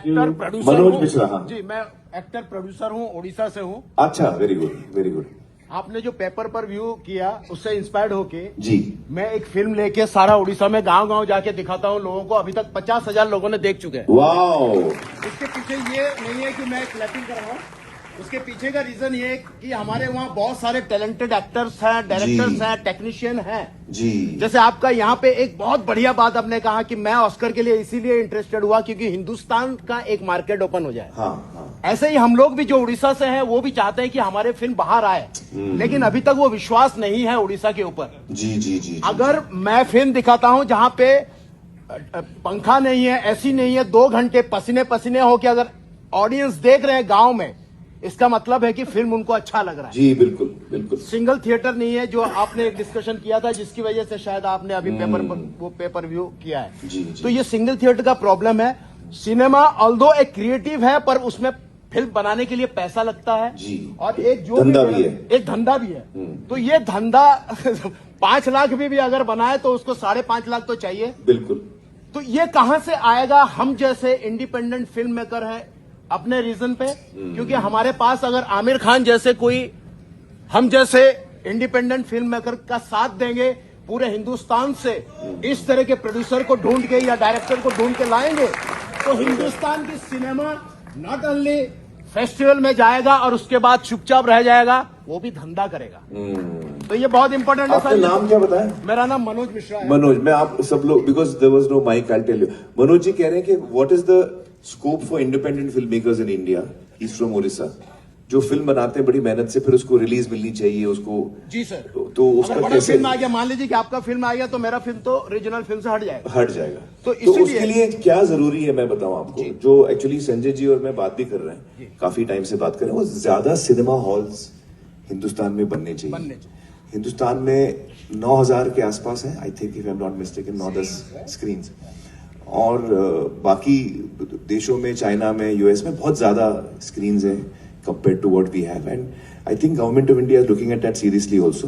Actor producer Manoj हूँ। मिश्रा, हाँ। जी, मैं एक्टर प्रोड्यूसर हूँ, उड़ीसा से हूँ। अच्छा, वेरी गुड वेरी गुड। आपने जो पेपर पर व्यू किया उससे इंस्पायर्ड होके जी, मैं एक फिल्म लेके सारा उड़ीसा में गांव गांव जाके दिखाता हूँ लोगों को। अभी तक 50,000 लोगों ने देख चुके हैं। वाओ। इसके पीछे ये नहीं है कि मैं क्लैपिंग कर रहा हूँ, उसके पीछे का रीजन ये है कि हमारे वहाँ बहुत सारे टैलेंटेड एक्टर्स हैं, डायरेक्टर्स हैं, टेक्नीशियन हैं। जी, जैसे आपका यहाँ पे एक बहुत बढ़िया बात आपने कहा कि मैं ऑस्कर के लिए इसीलिए इंटरेस्टेड हुआ क्योंकि हिंदुस्तान का एक मार्केट ओपन हो जाए। हाँ हाँ। ऐसे ही हम लोग भी जो उड़ीसा से हैं वो भी चाहते हैं कि हमारे फिल्म बाहर आए, लेकिन अभी तक वो विश्वास नहीं है उड़ीसा के ऊपर। जी जी जी। अगर मैं फिल्म दिखाता हूं जहां पे पंखा नहीं है, एसी नहीं है, 2 घंटे पसीने पसीने होके अगर ऑडियंस देख रहे हैं गांव में, इसका मतलब है कि फिल्म उनको अच्छा लग रहा है। जी बिल्कुल बिल्कुल। सिंगल थिएटर नहीं है जो आपने एक डिस्कशन किया था जिसकी वजह से शायद आपने अभी पेपर व्यू किया है। जी, जी। तो ये सिंगल थिएटर का प्रॉब्लम है। सिनेमा ऑल्दो एक क्रिएटिव है पर उसमें फिल्म बनाने के लिए पैसा लगता है। जी। और एक जो धंधा भी है। एक धंधा भी है। तो ये धंधा 5 लाख भी अगर बनाए तो उसको 5.5 लाख तो चाहिए। बिल्कुल। तो ये कहां से आएगा? हम जैसे इंडिपेंडेंट फिल्म मेकर है अपने रीजन पे, क्योंकि हमारे पास अगर आमिर खान जैसे कोई हम जैसे इंडिपेंडेंट फिल्म मेकर का साथ देंगे, पूरे हिंदुस्तान से इस तरह के प्रोड्यूसर को ढूंढ के या डायरेक्टर को ढूंढ के लाएंगे तो हिंदुस्तान की सिनेमा नॉट ओनली फेस्टिवल में जाएगा और उसके बाद चुपचाप रह जाएगा, वो भी धंधा करेगा। तो ये बहुत इंपॉर्टेंट है। आपका नाम क्या बताया? मेरा नाम मनोज मिश्रा है। मनोज, मैं आप सब लोग, because there was no mic, I tell you. Manoj ji कह रहे हैं कि what is the scope for independent film makers in India? He is from Odisha. जो फिल्म बनाते हैं बड़ी मेहनत से, फिर उसको रिलीज मिलनी चाहिए उसको। जी सर। तो उसका अगर बड़ा कैसे फिल्म आ गया, मान लीजिए कि आपका फिल्म आ गया तो मेरा फिल्म तो रीजनल फिल्म से हट जाएगा। हट जाएगा। तो तो इसीलिए उसके लिए क्या जरूरी है मैं बताऊं आपको, जो एक्चुअली संजय जी और मैं बात भी कर रहे हैं, काफी टाइम से बात कर रहे हैं, वो ज्यादा सिनेमा हॉल्स हिंदुस्तान में बनने चाहिए। हिंदुस्तान में 9,000 के आसपास है, I think, if I am not mistaken, 9-10 screen. और बाकी देशों में, चाइना में, यूएस में बहुत ज्यादा स्क्रीन है compared to what we have, and I think government of India is looking at that seriously also.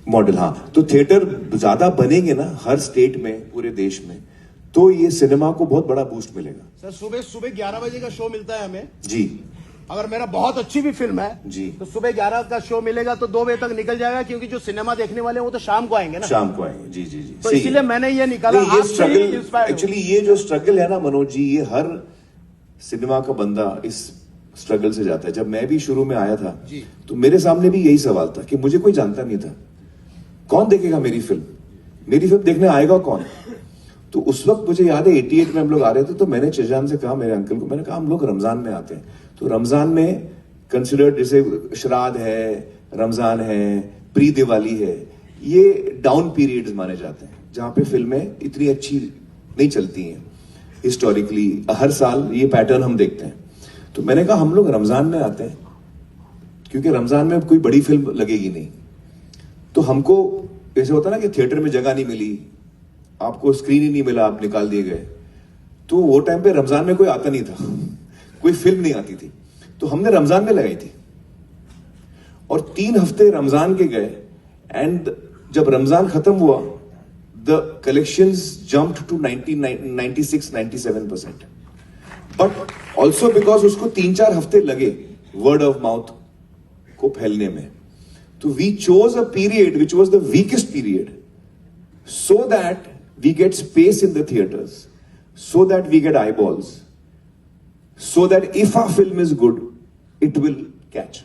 Model, हाँ। तो थिएटर ज्यादा बनेंगे ना हर स्टेट में, पूरे देश में, तो ये सिनेमा को बहुत बड़ा बूस्ट मिलेगा। सर सुबह 11 बजे का शो मिलता है हमें। जी। अगर मेरा बहुत अच्छी भी फिल्म है जी, तो सुबह 11 का शो मिलेगा तो 2 बजे तक निकल जाएगा, क्योंकि जो सिनेमा देखने वाले हैं वो तो शाम को आएंगे ना। शाम को आएंगे। जी जी जी। तो इसीलिए मैंने ये निकाला। ये आपसे ही स्ट्रगल, इंस्पायर्ड एक्चुअली ये जो स्ट्रगल है ना मनोज जी, ये हर सिनेमा का बंदा इस स्ट्रगल से जाता है। जब मैं भी शुरू में आया था तो मेरे सामने भी यही सवाल था कि मुझे कोई जानता नहीं था, कौन देखेगा मेरी फिल्म, मेरी फिल्म देखने आएगा कौन? तो उस वक्त मुझे याद है 88 में हम लोग आ रहे थे, तो मैंने चेजान से कहा, मेरे अंकल को, मैंने कहा हम लोग रमजान में आते हैं, तो रमजान में कंसिडर्ड, जैसे श्राद्ध है, रमजान है, प्री दिवाली है, ये डाउन पीरियड्स माने जाते हैं जहां पे फिल्में इतनी अच्छी नहीं चलती हैं। हिस्टोरिकली हर साल ये पैटर्न हम देखते हैं। तो मैंने कहा हम लोग रमजान में आते हैं क्योंकि रमजान में कोई बड़ी फिल्म लगेगी नहीं। तो हमको ऐसे होता ना कि थिएटर में जगह नहीं मिली, आपको स्क्रीन ही नहीं मिला, आप निकाल दिए गए। तो वो टाइम पे रमजान में कोई आता नहीं था, कोई फिल्म नहीं आती थी, तो हमने रमजान में लगाई थी और 3 हफ्ते रमजान के गए। एंड जब रमजान खत्म हुआ, the collections jumped to 96-97%, but also because उसको 3-4 हफ्ते लगे वर्ड ऑफ माउथ को फैलने में। तो we chose a period which was the weakest period, so that we get space in the theatres, so that we get eyeballs, so that if a film is good it will catch.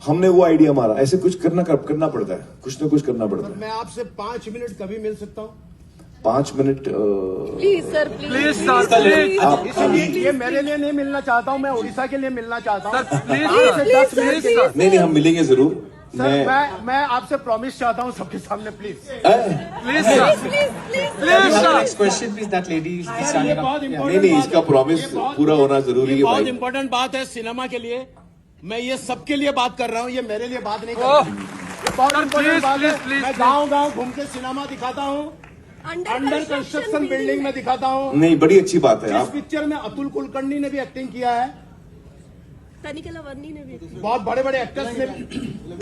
हमने वो idea मारा, ऐसे कुछ करना पड़ता है, कुछ ना कुछ करना पड़ता है। मैं आपसे 5 मिनट कभी मिल सकता हूँ? 5 मिनट प्लीज सर, प्लीज ये मेरे लिए नहीं मिलना चाहता हूँ, मैं उड़ीसा के लिए मिलना चाहता हूँ। 5 से 10 मिनट के साथ। नहीं, हम मिलेंगे जरूर। सर मैं आपसे प्रॉमिस चाहता हूँ सबके सामने, please Next question, please. That lady is standing ये up. बहुत Yeah. important नहीं, इसका प्रॉमिस पूरा होना जरूरी है बहुत भाई। इंपॉर्टेंट बात है सिनेमा के लिए। मैं ये सबके लिए बात कर रहा हूँ, ये मेरे लिए बात नहीं कर रहा हूँ। ये बहुत इंपॉर्टेंट बात है। मैं गांव घूम के सिनेमा दिखाता हूँ, अंडर कंस्ट्रक्शन बिल्डिंग में दिखाता हूँ। नहीं, बड़ी अच्छी बात है। जिस आप पिक्चर में अतुल कुलकर्णी ने भी एक्टिंग किया है, तनिकला वर्नी ने भी बहुत बड़े बड़े एक्टर्स ने,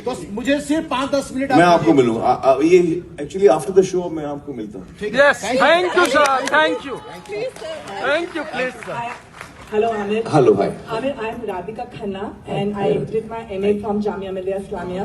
तो मुझे सिर्फ 5-10 मिनट मैं आपको मिलूंगा ये एक्चुअली आफ्टर द शो मैं आपको मिलता हूँ Yes, thank you, sir. Thank you. Please sir Thank you, please, sir. Hello, Amir. Hello भाई Amir, I am Radhika Khanna and I did my MA from Jamia Millia Islamia.